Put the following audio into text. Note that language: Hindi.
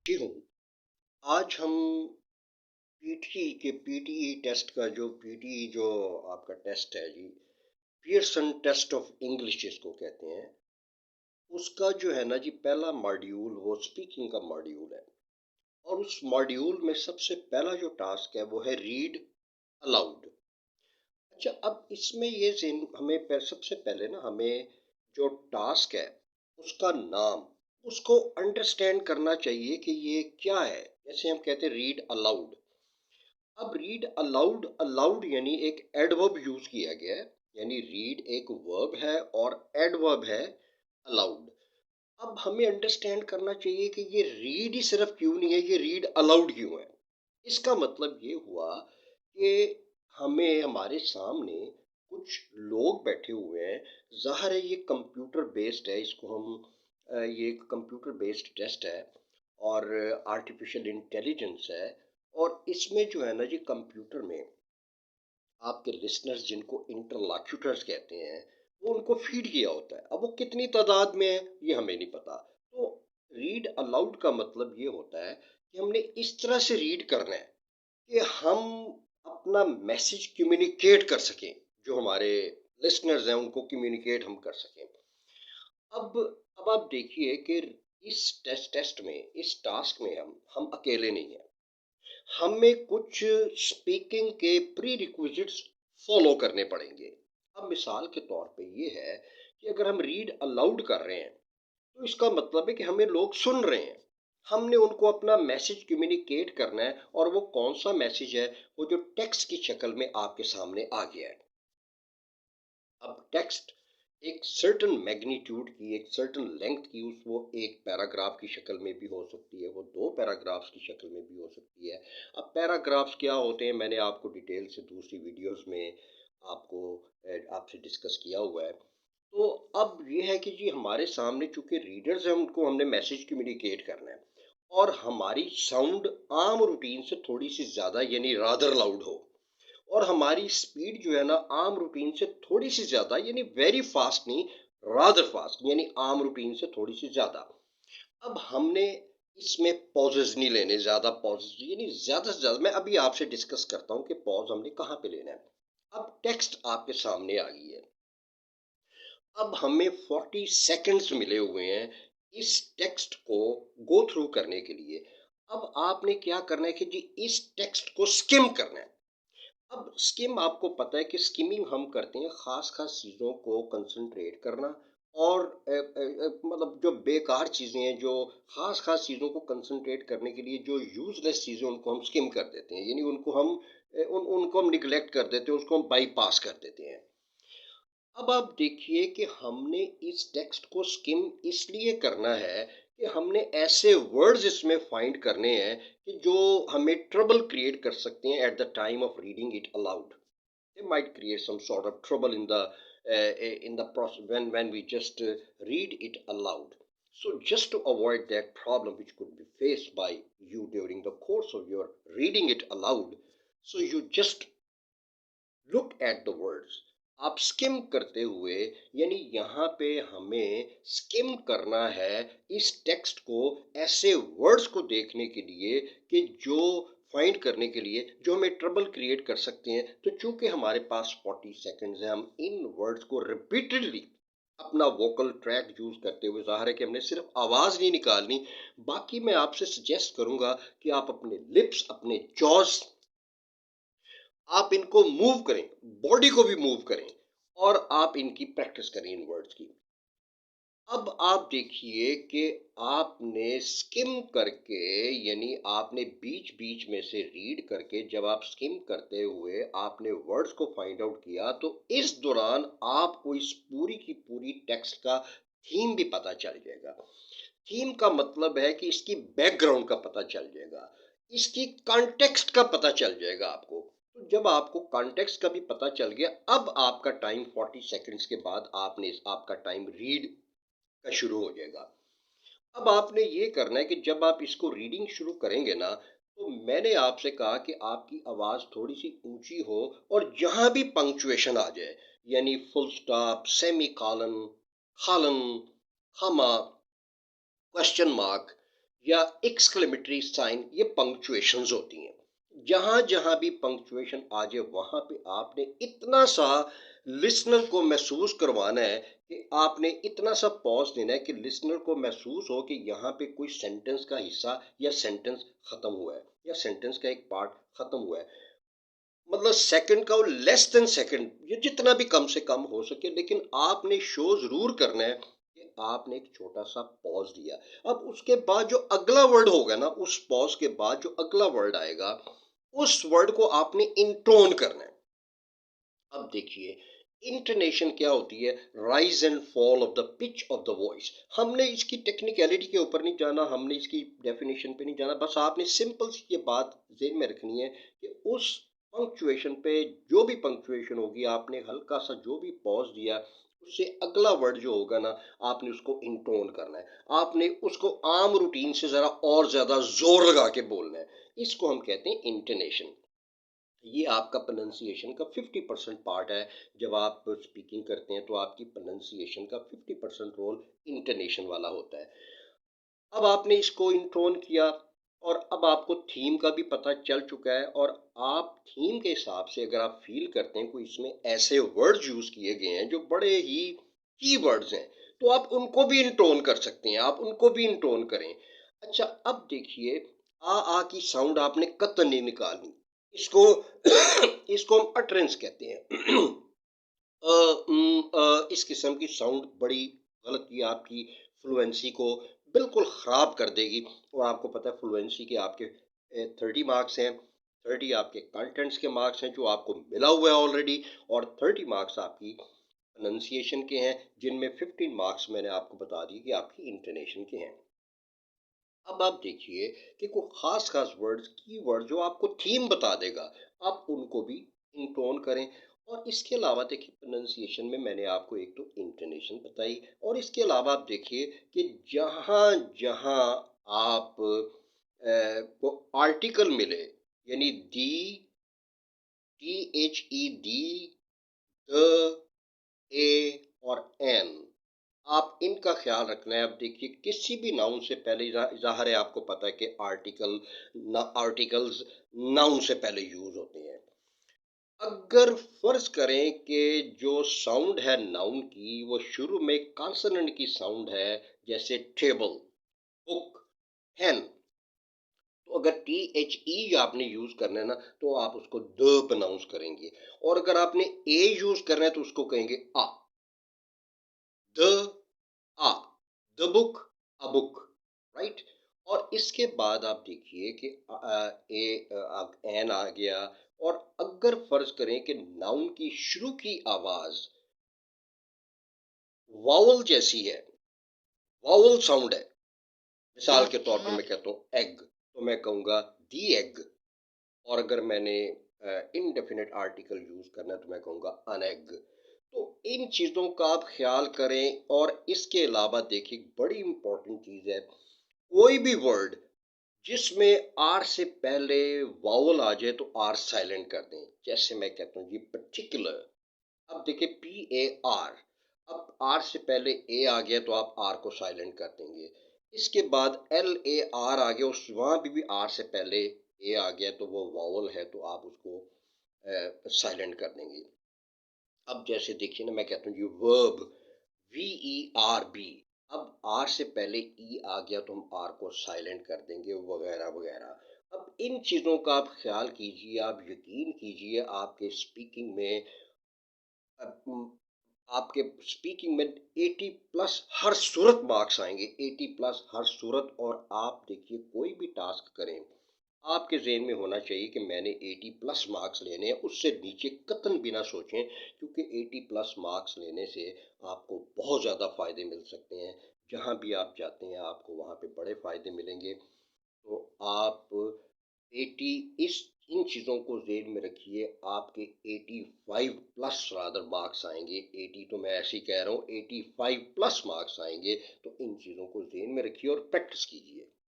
जी हूँ। आज हम पीटीई टेस्ट का जो पीटीई जो आपका टेस्ट है जी, पियर्सन टेस्ट ऑफ इंग्लिश जिसको कहते हैं, उसका जो है ना जी पहला मॉड्यूल वो स्पीकिंग का मॉड्यूल है। और उस मॉड्यूल में सबसे पहला जो टास्क है वो है रीड अलाउड। अच्छा, अब इसमें ये हमें सबसे पहले ना हमें जो टास्क है उसका नाम, उसको अंडरस्टैंड करना चाहिए कि ये क्या है। जैसे हम कहते हैं रीड अलाउड। अब रीड अलाउड, अलाउड यानी एक एडवर्ब यूज किया गया है, यानी रीड एक वर्ब है और एडवर्ब है अलाउड। अब हमें अंडरस्टैंड करना चाहिए कि ये रीड ही सिर्फ क्यों नहीं है, ये रीड अलाउड क्यों है। इसका मतलब ये हुआ कि हमें हमारे सामने कुछ लोग बैठे हुए हैं। ज़ाहिर है ये कंप्यूटर बेस्ड है, इसको हम ये कंप्यूटर बेस्ड टेस्ट है और आर्टिफिशियल इंटेलिजेंस है। और इसमें जो है ना जी कंप्यूटर में आपके लिसनर्स जिनको इंटरलॉक्यूटर्स कहते हैं, वो उनको फीड किया होता है। अब वो कितनी तादाद में है ये हमें नहीं पता। तो रीड अलाउड का मतलब ये होता है कि हमने इस तरह से रीड करना है कि हम अपना मैसेज कम्युनिकेट कर सकें, जो हमारे लिसनर्स हैं उनको कम्युनिकेट हम कर सकें। अब अब आप देखिए कि इस टेस्ट में, इस टास्क में हम अकेले नहीं हैं। हमें कुछ स्पीकिंग के प्री रिक्विजिट्स फॉलो करने पड़ेंगे। अब मिसाल के तौर पे ये है कि अगर हम रीड अलाउड कर रहे हैं तो इसका मतलब है कि हमें लोग सुन रहे हैं। हमने उनको अपना मैसेज कम्युनिकेट करना है और वो कौन सा मैसेज है, वो जो टेक्स्ट की शक्ल में आपके सामने आ गया है। अब टेक्स्ट एक सर्टेन मैग्नीट्यूड की, एक सर्टेन लेंथ की, उस वो एक पैराग्राफ की शक्ल में भी हो सकती है, वो दो पैराग्राफ्स की शक्ल में भी हो सकती है। अब पैराग्राफ्स क्या होते हैं मैंने आपको डिटेल से दूसरी वीडियोस में आपको आपसे डिस्कस किया हुआ है। तो अब ये है कि जी हमारे सामने चूंकि रीडर्स हैं, उनको हमने मैसेज कम्युनिकेट करना है और हमारी साउंड आम रूटीन से थोड़ी सी ज़्यादा यानी रादर लाउड हो, और हमारी स्पीड जो है ना आम रूटीन से थोड़ी सी ज्यादा, यानी वेरी फास्ट नहीं, रादर फास्ट यानी आम रूटीन से थोड़ी सी ज्यादा। अब हमने इसमें पॉजेज नहीं लेने, ज्यादा पॉजेज यानी ज्यादा से ज्यादा। मैं अभी आपसे डिस्कस करता हूँ कि पॉज हमने कहाँ पे लेना है। अब टेक्स्ट आपके सामने आ गई है। अब हमें 40 सेकंड्स मिले हुए हैं इस टेक्स्ट को गो थ्रू करने के लिए। अब आपने क्या करना है कि जी इस टेक्स्ट को स्किम करना है। अब स्किम, आपको पता है कि स्किमिंग हम करते हैं खास खास चीज़ों को कंसंट्रेट करना, और मतलब जो बेकार चीज़ें हैं, जो खास खास चीज़ों को कंसंट्रेट करने के लिए जो यूजलेस चीज़ें, उनको हम स्किम कर देते हैं, यानी उनको हम उनको हम निगलेक्ट कर देते हैं, उसको हम बाईपास कर देते हैं। अब आप देखिए कि हमने इस टेक्स्ट को स्किम इसलिए करना है कि हमने ऐसे वर्ड्स इसमें फाइंड करने हैं कि जो हमें ट्रबल क्रिएट कर सकते हैं at the time of reading it allowed. They might create some sort of trouble in the process when we just read it aloud. So just to avoid that problem which could be faced by you during the course of your reading it aloud, so you just look at the words. आप स्किम करते हुए, यानी यहाँ पे हमें स्किम करना है इस टेक्स्ट को, ऐसे वर्ड्स को देखने के लिए कि जो फाइंड करने के लिए जो हमें ट्रबल क्रिएट कर सकते हैं। तो चूंकि हमारे पास 40 सेकंड्स हैं, हम इन वर्ड्स को रिपीटेडली अपना वोकल ट्रैक यूज करते हुए, ज़ाहिर है कि हमने सिर्फ आवाज़ नहीं निकालनी, बाकी मैं आपसे सजेस्ट करूंगा कि आप अपने लिप्स, अपने जॉज, आप इनको मूव करें, बॉडी को भी मूव करें और आप इनकी प्रैक्टिस करें इन वर्ड्स की। अब आप देखिए कि आपने स्किम करके, यानी आपने बीच बीच में से रीड करके, जब आप स्किम करते हुए आपने वर्ड्स को फाइंड आउट किया, तो इस दौरान आपको इस पूरी की पूरी टेक्स्ट का थीम भी पता चल जाएगा। थीम का मतलब है कि इसकी बैकग्राउंड का पता चल जाएगा, इसकी कॉन्टेक्स्ट का पता चल जाएगा आपको। तो जब आपको कॉन्टेक्स्ट का भी पता चल गया, अब आपका टाइम 40 सेकंड्स के बाद आपने आपका टाइम रीड का शुरू हो जाएगा। अब आपने ये करना है कि जब आप इसको रीडिंग शुरू करेंगे ना, तो मैंने आपसे कहा कि आपकी आवाज़ थोड़ी सी ऊंची हो और जहां भी पंक्चुएशन आ जाए, यानी फुल स्टॉप, सेमी कॉलन, खालन, खामा, क्वेश्चन मार्क, या एक्सक्लेमेटरी साइन, ये पंक्चुएशंस होती हैं। जहां जहां भी पंक्चुएशन आ जाए वहां पे आपने इतना सा लिसनर को महसूस करवाना है कि आपने इतना सा पॉज देना है कि लिसनर को महसूस हो कि यहाँ पे कोई सेंटेंस का हिस्सा या सेंटेंस खत्म हुआ है या सेंटेंस का एक पार्ट खत्म हुआ है। मतलब सेकंड का, लेस देन सेकंड, ये जितना भी कम से कम हो सके, लेकिन आपने शो जरूर करना है कि आपने एक छोटा सा पॉज दिया। अब उसके बाद जो अगला वर्ड होगा ना, उस पॉज के बाद जो अगला वर्ड आएगा, उस वर्ड को आपने इंटोन करना है। अब देखिए, इंटोनेशन क्या होती है? Rise and fall of the pitch of the voice. हमने इसकी टेक्निकलिटी के ऊपर नहीं जाना, हमने इसकी डेफिनेशन पे नहीं जाना, बस आपने सिंपल सी ये बात ज़हन में रखनी है कि उस पंक्चुएशन पे, जो भी पंक्चुएशन होगी, आपने हल्का सा जो भी पॉज दिया, उससे अगला वर्ड जो होगा ना, आपने उसको इंटोन करना है। आपने उसको आम रूटीन से ज़रा और ज़्यादा जोर लगा के बोलना है। इसको हम कहते हैं इंटोनेशन। ये आपका प्रोनंसिएशन का 50% पार्ट है। जब आप स्पीकिंग करते हैं तो आपकी प्रोनंसिएशन का 50% रोल इंटोनेशन वाला होता है। अब आपने इसको इंटोन किया और अब आपको थीम का भी पता चल चुका है, और आप थीम के हिसाब से अगर आप फील करते हैं कोई इसमें ऐसे वर्ड्स यूज किए गए हैं जो बड़े ही की वर्ड्स हैं, तो आप उनको भी इंटोन कर सकते हैं, आप उनको भी इंटोन करें। अच्छा, अब देखिए, आ की साउंड आपने कतई नहीं निकालनी। इसको इसको हम अटरेंस कहते हैं। इस किस्म की साउंड बड़ी गलत, ये आपकी फ्लुएंसी को बिल्कुल ख़राब कर देगी। और आपको पता है फ्लुएंसी के आपके 30 मार्क्स हैं। 30 आपके कंटेंट्स के मार्क्स हैं जो आपको मिला हुआ है ऑलरेडी, और 30 मार्क्स आपकी प्रोनंसिएशन के हैं, जिनमें 15 मार्क्स मैंने आपको बता दिए कि आपकी इंटोनेशन के हैं। अब आप देखिए कि कोई खास खास वर्ड्स, की वर्ड जो आपको थीम बता देगा, आप उनको भी इंटोन करें। और इसके अलावा देखिए, प्रोनंसिएशन में मैंने आपको एक तो इंटोनेशन बताई, और इसके अलावा आप देखिए कि जहाँ जहाँ आप को आर्टिकल मिले, यानी the, T H E the, the, a और एन, आप इनका ख्याल रखना है। अब देखिए, किसी भी नाउन से पहले, ज़ाहिर है आपको पता है कि आर्टिकल्स नाउन से पहले यूज होते हैं। अगर फर्ज करें कि जो साउंड है नाउन की, वो शुरू में कॉन्सोनेंट की साउंड है, जैसे टेबल, बुक, पेन, तो अगर टी एच ई आपने यूज करना है ना, तो आप उसको द प्रोनाउंस करेंगे। और अगर आपने ए यूज करना है तो उसको कहेंगे a. The, a, the book, a book, right. और इसके बाद आप देखिए कि एन आ गया। और अगर फर्ज करें कि नाउन की शुरू की आवाज वावल जैसी है, वावल साउंड है, मिसाल के तौर पर मैं कहता हूँ एग, तो मैं कहूँगा दी एग। और अगर मैंने इनडेफिनेट आर्टिकल यूज करना है तो मैं कहूँगा अन एग। तो इन चीज़ों का आप ख्याल करें। और इसके अलावा देखिए, बड़ी इंपॉर्टेंट चीज़ है, कोई भी वर्ड जिसमें आर से पहले वावल आ जाए तो आर साइलेंट कर दें। जैसे मैं कहता हूँ जी पर्टिकुलर, अब देखिए पी ए आर, अब आर से पहले ए आ गया तो आप आर को साइलेंट कर देंगे। इसके बाद एल ए आर आ गया, उस वहाँ भी आर से पहले ए आ गया तो वो वावल है, तो आप उसको साइलेंट कर देंगे। अब जैसे देखिए ना, मैं कहता हूँ ये verb, V E R B, अब आर से पहले ई आ गया तो हम आर को साइलेंट कर देंगे, वगैरह वगैरह। अब इन चीज़ों का आप ख्याल कीजिए, आप यकीन कीजिए, आपके स्पीकिंग में आपके स्पीकिंग में 80 प्लस हर सूरत मार्क्स आएंगे, 80 प्लस हर सूरत। और आप देखिए, कोई भी टास्क करें, आपके ज़हन में होना चाहिए कि मैंने 80 प्लस मार्क्स लेने हैं, उससे नीचे कतई भी ना सोचें, क्योंकि 80 प्लस मार्क्स लेने से आपको बहुत ज़्यादा फ़ायदे मिल सकते हैं। जहाँ भी आप जाते हैं आपको वहाँ पे बड़े फ़ायदे मिलेंगे। तो आप 80, इस इन चीज़ों को ज़हन में रखिए। आपके 85 प्लस रादर मार्क्स आएंगे, 80 तो मैं ऐसे ही कह रहा हूँ, 85 प्लस मार्क्स आएंगे। तो इन चीज़ों को ज़हन में रखिए और प्रैक्टिस कीजिए।